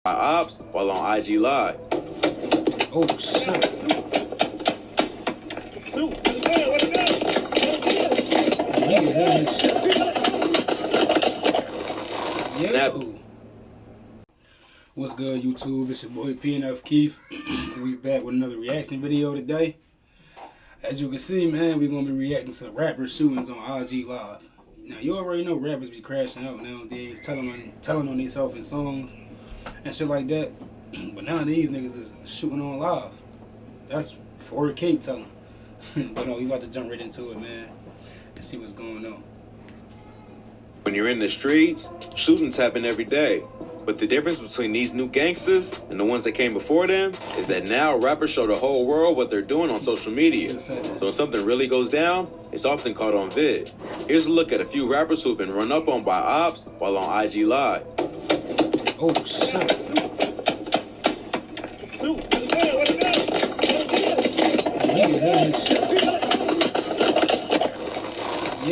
Ops while on IG Live. Oh shit. He can hear his shit. Snap. What's good, YouTube? It's your boy PNF Keith. We back with another reaction video today. As you can see, man, we're gonna be reacting to rapper shootings on IG Live. Now you already know rappers be crashing out nowadays, telling on themselves in songs and shit like that. But now these niggas is shooting on live. That's 4K telling. But no, we about to jump right into it, man, and see what's going on. When you're in the streets, shootings happen every day. But the difference between these new gangsters and the ones that came before them is that now rappers show the whole world what they're doing on social media. So when something really goes down, it's often caught on vid. Here's a look at a few rappers who've been run up on by ops while on IG Live. Oh shit. He can hear his shit.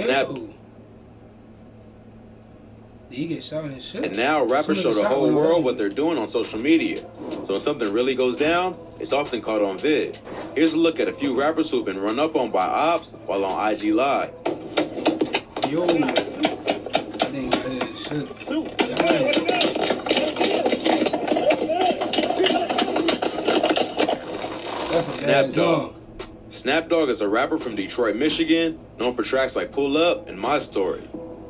Snap. He get shot in his shit. And now rappers show the whole world what they're doing on social media. So when something really goes down, it's often caught on vid. Here's a look at a few rappers who've been run up on by ops while on IG Live. Yo, I think I heard his shit. That's a Snap Dogg. Snap Dogg is a rapper from Detroit, Michigan, known for tracks like Pull Up and My Story.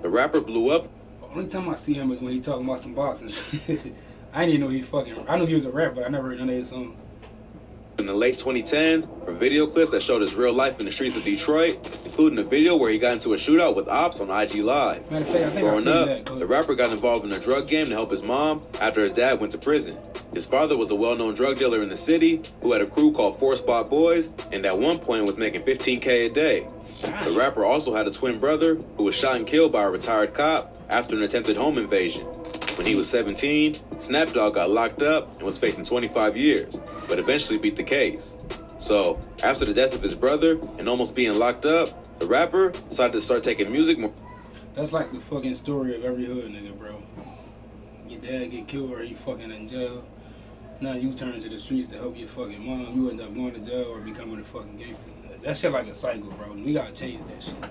The rapper blew up. The only time I see him is when he talking about some boxing shit. I didn't even know I knew he was a rapper, but I never heard none of his songs. In the late 2010s for video clips that showed his real life in the streets of Detroit, including a video where he got into a shootout with ops on IG Live. Matter of fact, I think Growing up, the rapper got involved in a drug game to help his mom after his dad went to prison. His father was a well-known drug dealer in the city who had a crew called 4 Spot Boys and at one point was making $15K a day. The rapper also had a twin brother who was shot and killed by a retired cop after an attempted home invasion. When he was 17, Snap Dogg got locked up and was facing 25 years, but eventually beat the case. So, after the death of his brother and almost being locked up, the rapper decided to start taking music more. That's like the fucking story of every hood nigga, bro. Your dad get killed or he fucking in jail. Now you turn to the streets to help your fucking mom. You end up going to jail or becoming a fucking gangster. That shit like a cycle, bro. We gotta change that shit, man.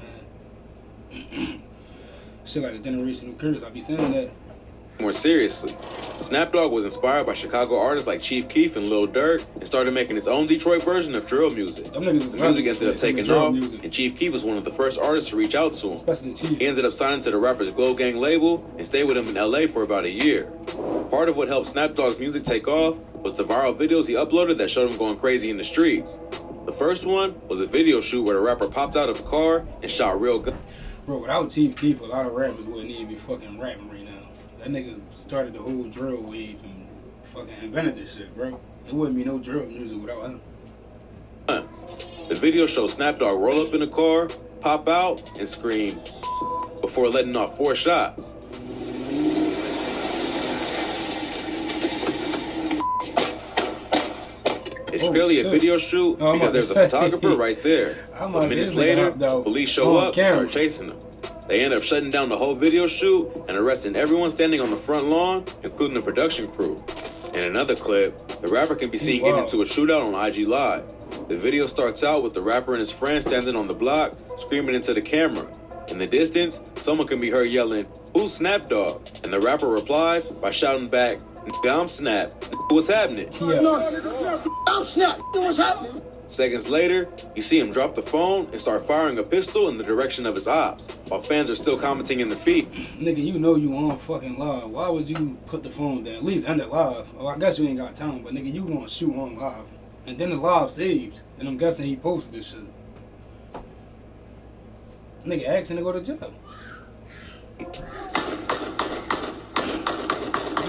Shit like a generational curse. I be saying that. More seriously, Snap Dogg was inspired by Chicago artists like Chief Keef and Lil Durk and started making his own Detroit version of drill music. The music ended up taking off, and Chief Keef was one of the first artists to reach out to him. Especially Chief. He ended up signing to the rapper's Glow Gang label and stayed with him in LA for about a year. Part of what helped Snap Dogg's music take off was the viral videos he uploaded that showed him going crazy in the streets. The first one was a video shoot where the rapper popped out of a car and shot real guns. Bro, without Chief Keef, a lot of rappers wouldn't even be fucking rapping right now. That nigga started the whole drill wave and fucking invented this shit, bro. There wouldn't be no drill music without him. The video shows Snap Dogg roll up in a car, pop out, and scream before letting off 4 shots. It's clearly a video shoot because there's a photographer right there. But minutes later, police show up and start chasing him. They end up shutting down the whole video shoot and arresting everyone standing on the front lawn, including the production crew. In another clip, the rapper can be seen getting into a shootout on IG Live. The video starts out with the rapper and his friend standing on the block, screaming into the camera. In the distance, someone can be heard yelling, "Who's Snap Dogg?" And the rapper replies by shouting back, "Nigga, I'm Snap. What's happening?" I'm Snap. What's happening? Seconds later, you see him drop the phone and start firing a pistol in the direction of his ops, while fans are still commenting in the feed. Nigga, you know you on fucking live. Why would you put the phone down? At least end it live. Oh, I guess you ain't got time, but nigga, you gonna shoot on live. And then the live saved. And I'm guessing he posted this shit. Nigga asking to go to jail.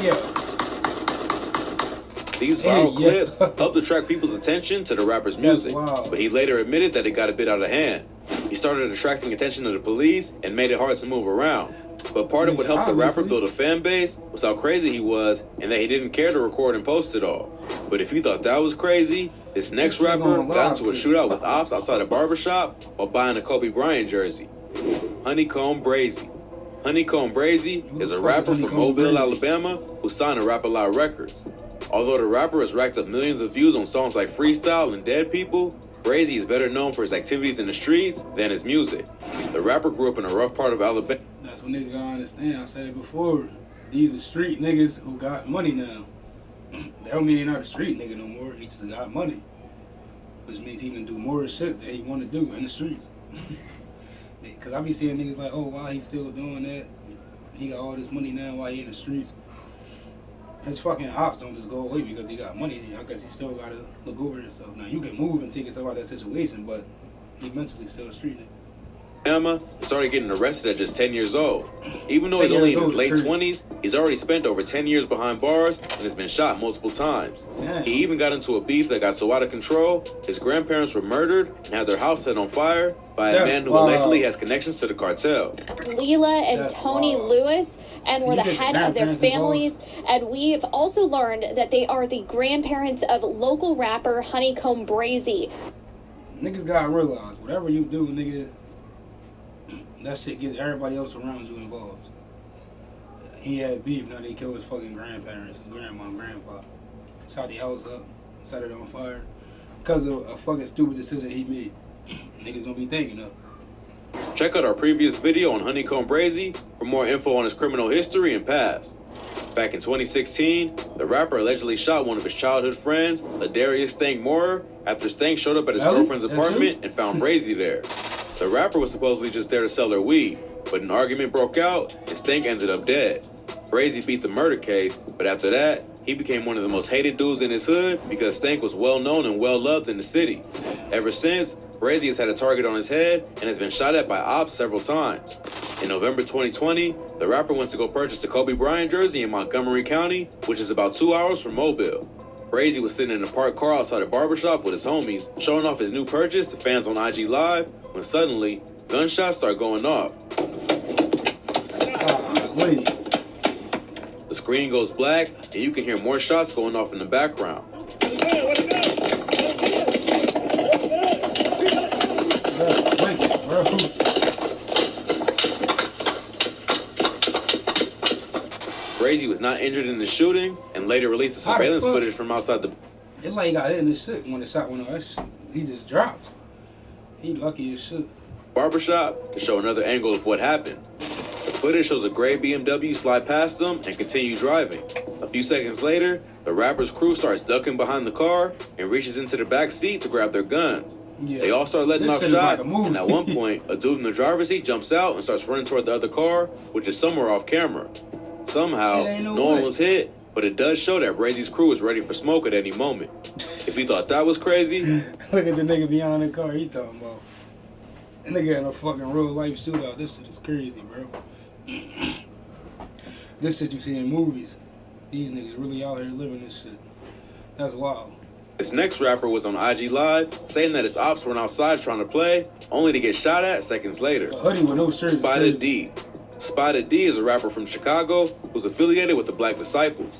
Yeah. These viral clips helped attract people's attention to the rapper's music, but he later admitted that it got a bit out of hand. He started attracting attention to the police and made it hard to move around. But part of what helped the rapper build a fan base was how crazy he was and that he didn't care to record and post it all. But if you thought that was crazy, this next rapper got into a shootout with ops outside a barbershop while buying a Kobe Bryant jersey. Honeycomb Brazy. Honeycomb Brazy is a rapper from Mobile, Alabama, who signed to Rap A Lot Records. Although the rapper has racked up millions of views on songs like Freestyle and Dead People, Brazy is better known for his activities in the streets than his music. The rapper grew up in a rough part of Alabama. That's what niggas gotta understand. I said it before. These are street niggas who got money now. That don't mean he's not a street nigga no more. He just got money. Which means he can do more shit that he want to do in the streets. Because I be seeing niggas like, oh, why he still doing that? He got all this money now, why he in the streets? His fucking ops don't just go away because he got money. I guess he still got to look over himself. Now, you can move and take yourself out of that situation, but he mentally still a street nigga. Alabama started getting arrested at just 10 years old. Even though he's only in his late 20s, he's already spent over 10 years behind bars and has been shot multiple times. Damn. He even got into a beef that got so out of control, his grandparents were murdered and had their house set on fire by a man who allegedly has connections to the cartel. Leela and Tony Lewis, and were the head of their families. And we've also learned that they are the grandparents of local rapper Honeycomb Brazy. Niggas gotta realize, whatever you do, nigga, that shit gets everybody else around you involved. He had beef, now they killed his fucking grandparents, his grandma and grandpa. Shot the house up, set it on fire. Because of a fucking stupid decision he made. Niggas don't be thinking of. Check out our previous video on Honeycomb Brazy for more info on his criminal history and past. Back in 2016, the rapper allegedly shot one of his childhood friends, Ladarius Stank Moorer, after Stank showed up at his girlfriend's apartment and found Brazy there. The rapper was supposedly just there to sell her weed, but an argument broke out and Stank ended up dead. Brazy beat the murder case, but after that, he became one of the most hated dudes in his hood because Stank was well known and well loved in the city. Ever since, Brazy has had a target on his head and has been shot at by ops several times. In November 2020, the rapper went to go purchase a Kobe Bryant jersey in Montgomery County, which is about 2 hours from Mobile. Brazy was sitting in a parked car outside a barbershop with his homies, showing off his new purchase to fans on IG Live, when suddenly, gunshots start going off. The screen goes black, and you can hear more shots going off in the background. Brazy was not injured in the shooting, and later released the surveillance footage from outside the... It like he got hit in the shit when the shot went off. He just dropped. He lucky as shit. Barbershop to show another angle of what happened. The footage shows a gray BMW slide past them and continue driving. A few seconds later, the rapper's crew starts ducking behind the car and reaches into the back seat to grab their guns. Yeah. They all start letting off shots, like and at one point, a dude in the driver's seat jumps out and starts running toward the other car, which is somewhere off camera. Somehow, no one was hit, but it does show that Brazy's crew is ready for smoke at any moment. If you thought that was crazy... Look at the nigga behind the car he talking about. That nigga in a fucking real life shootout. This shit is crazy, bro. This shit you see in movies. These niggas really out here living this shit. That's wild. This next rapper was on IG Live, saying that his ops went outside trying to play, only to get shot at seconds later. A hoodie with no shirt. Spider D. Spider D is a rapper from Chicago who's affiliated with the Black Disciples.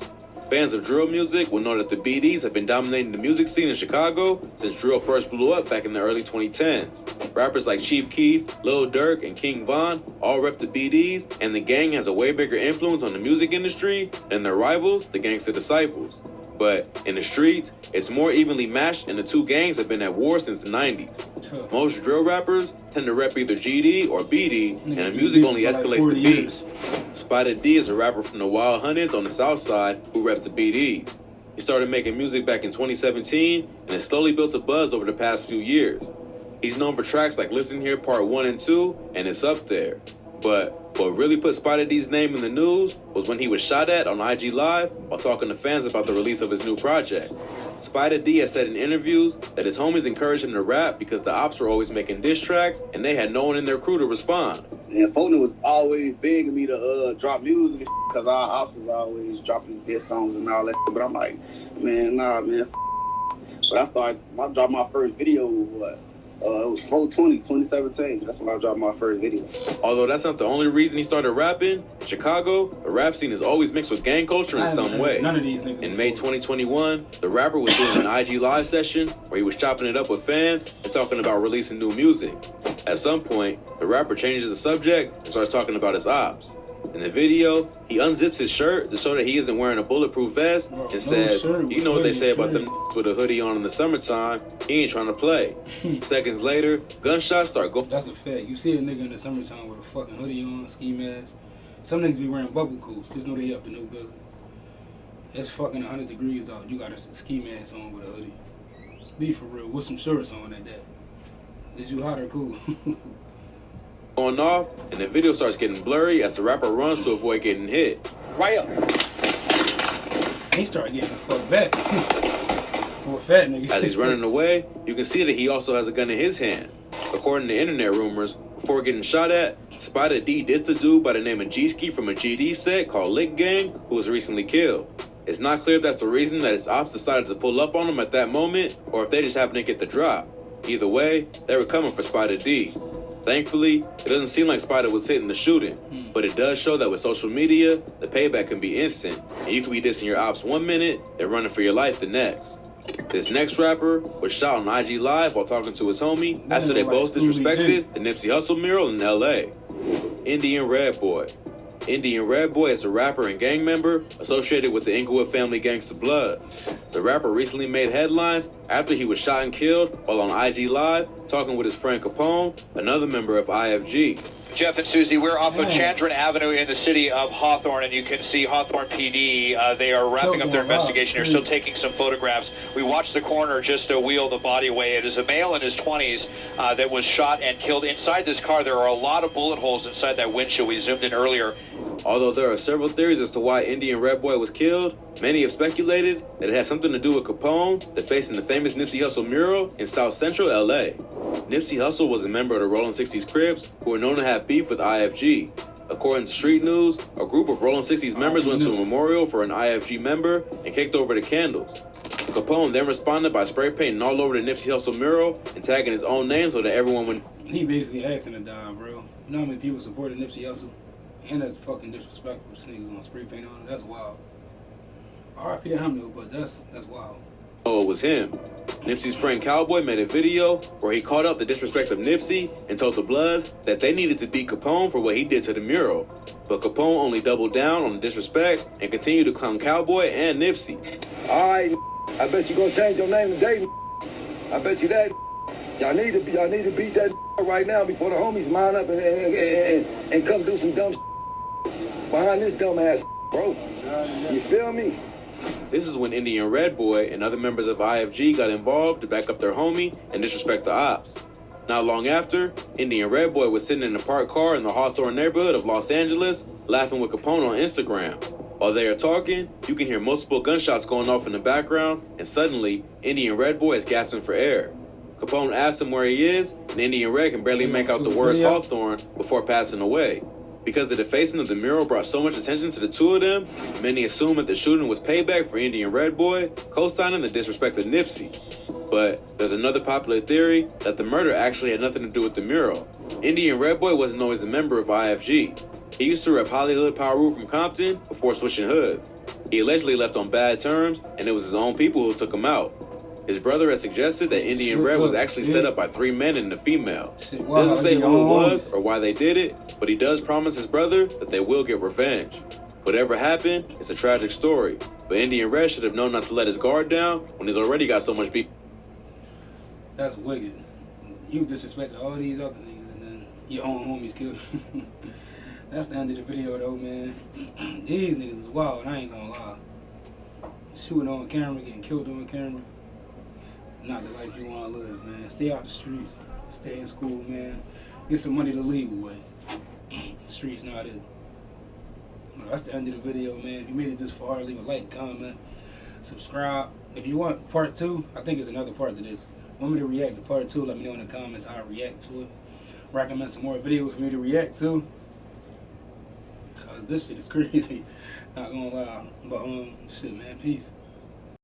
Fans of drill music will know that the BDs have been dominating the music scene in Chicago since drill first blew up back in the early 2010s. Rappers like Chief Keef, Lil Durk, and King Von all rep the BDs, and the gang has a way bigger influence on the music industry than their rivals, the Gangsta Disciples. But in the streets, it's more evenly matched, and the two gangs have been at war since the 90s. Most drill rappers tend to rep either GD or BD, and the music only escalates to B. Spider D is a rapper from the Wild Hundreds on the south side who reps the BDs. He started making music back in 2017 and has slowly built a buzz over the past few years. He's known for tracks like Listen Here Part 1 and 2, and It's Up There. But what really put Spider D's name in the news was when he was shot at on IG Live while talking to fans about the release of his new project. Spider D has said in interviews that his homies encouraged him to rap because the ops were always making diss tracks and they had no one in their crew to respond. And Fulton was always begging me to drop music because our ops was always dropping diss songs and all that. But I'm like, man, nah, man. But I dropped my first video, It was 4/20, 2017. That's when I dropped my first video. Although that's not the only reason he started rapping, in Chicago, the rap scene is always mixed with gang culture in some way. None of these niggas. In May 2021, the rapper was doing an IG live session where he was chopping it up with fans and talking about releasing new music. At some point, the rapper changes the subject and starts talking about his ops. In the video, he unzips his shirt to show that he isn't wearing a bulletproof vest and says, you know what they say about them with a hoodie on in the summertime, he ain't trying to play. Seconds later, gunshots start going. That's a fact. You see a nigga in the summertime with a fucking hoodie on, ski mask. Some niggas be wearing bubble coats. Just know they up to no good. It's fucking 100 degrees out. You got a ski mask on with a hoodie. Be for real. With some shorts on at that. Is you hot or cool? Going off, and the video starts getting blurry as the rapper runs to avoid getting hit. Right up. And he started getting the fuck back. For a fat nigga. As he's running away, you can see that he also has a gun in his hand. According to internet rumors, before getting shot at, Spider D dissed a dude by the name of G-Ski from a GD set called Lick Gang, who was recently killed. It's not clear if that's the reason that his ops decided to pull up on him at that moment, or if they just happened to get the drop. Either way, they were coming for Spider D. Thankfully, it doesn't seem like Spider was hitting the shooting, but it does show that with social media, the payback can be instant, and you can be dissing your ops 1 minute and running for your life the next. This next rapper was shot on IG Live while talking to his homie after they both disrespected the Nipsey Hussle mural in LA. Indian Red Boy. Indian Red Boy is a rapper and gang member associated with the Inglewood family Gangsta Bloods. The rapper recently made headlines after he was shot and killed while on IG Live talking with his friend Capone, another member of IFG. Jeff and Susie, we're off of Chandran Avenue in the city of Hawthorne, and you can see Hawthorne PD. They are wrapping up their investigation. They're still taking some photographs. We watched the coroner just wheel the body away. It is a male in his 20s that was shot and killed. Inside this car, there are a lot of bullet holes inside that windshield. We zoomed in earlier. Although there are several theories as to why Indian Red Boy was killed, many have speculated that it has something to do with Capone defacing the famous Nipsey Hussle mural in South Central LA. Nipsey Hussle was a member of the Rolling 60s Crips who were known to have beef with IFG. According to Street News, a group of Rolling 60s members went to a memorial for an IFG member and kicked over the candles. Capone then responded by spray painting all over the Nipsey Hussle mural and tagging his own name so that everyone would... He basically asking to die, bro. You know how many people supported Nipsey Hussle? And that's fucking disrespectful. This nigga's gonna spray paint on it. That's wild. R.I.P. to him though, but that's wild. Oh, it was him. Nipsey's friend Cowboy made a video where he called out the disrespect of Nipsey and told the Bloods that they needed to beat Capone for what he did to the mural. But Capone only doubled down on the disrespect and continued to clown Cowboy and Nipsey. All right, I bet you gonna change your name today. I bet you that. Y'all need to beat that right now before the homies line up and come do some dumb behind this dumb ass, bro. You feel me? This is when Indian Red Boy and other members of IFG got involved to back up their homie and disrespect the ops. Not long after, Indian Red Boy was sitting in a parked car in the Hawthorne neighborhood of Los Angeles, laughing with Capone on Instagram. While they are talking, you can hear multiple gunshots going off in the background, and suddenly, Indian Red Boy is gasping for air. Capone asks him where he is, and Indian Red can barely make out the words Hawthorne before passing away. Because the defacing of the mural brought so much attention to the two of them, many assume that the shooting was payback for Indian Red Boy, co-signing the disrespect of Nipsey. But there's another popular theory that the murder actually had nothing to do with the mural. Indian Red Boy wasn't always a member of IFG. He used to rep Hollywood Power Rule from Compton before switching hoods. He allegedly left on bad terms, and it was his own people who took him out. His brother has suggested that Indian Red was actually set up by 3 men and a female. Doesn't say who it was or why they did it, but he does promise his brother that they will get revenge. Whatever happened, it's a tragic story, but Indian Red should have known not to let his guard down when he's already got so much beef. That's wicked. You disrespect all these other niggas and then your own homies killed you. That's the end of the video though, man. These niggas is wild, I ain't gonna lie. Shooting on camera, getting killed on camera. Not the life you want to live, man. Stay out the streets. Stay in school, man. Get some money the legal way. The streets not it. Well, that's the end of the video, man. If you made it this far, leave a like, comment, subscribe. If you want part 2, I think it's another part to this. Want me to react to part 2? Let me know in the comments how I react to it. Recommend some more videos for me to react to. Cause this shit is crazy. Not gonna lie. But shit, man. Peace.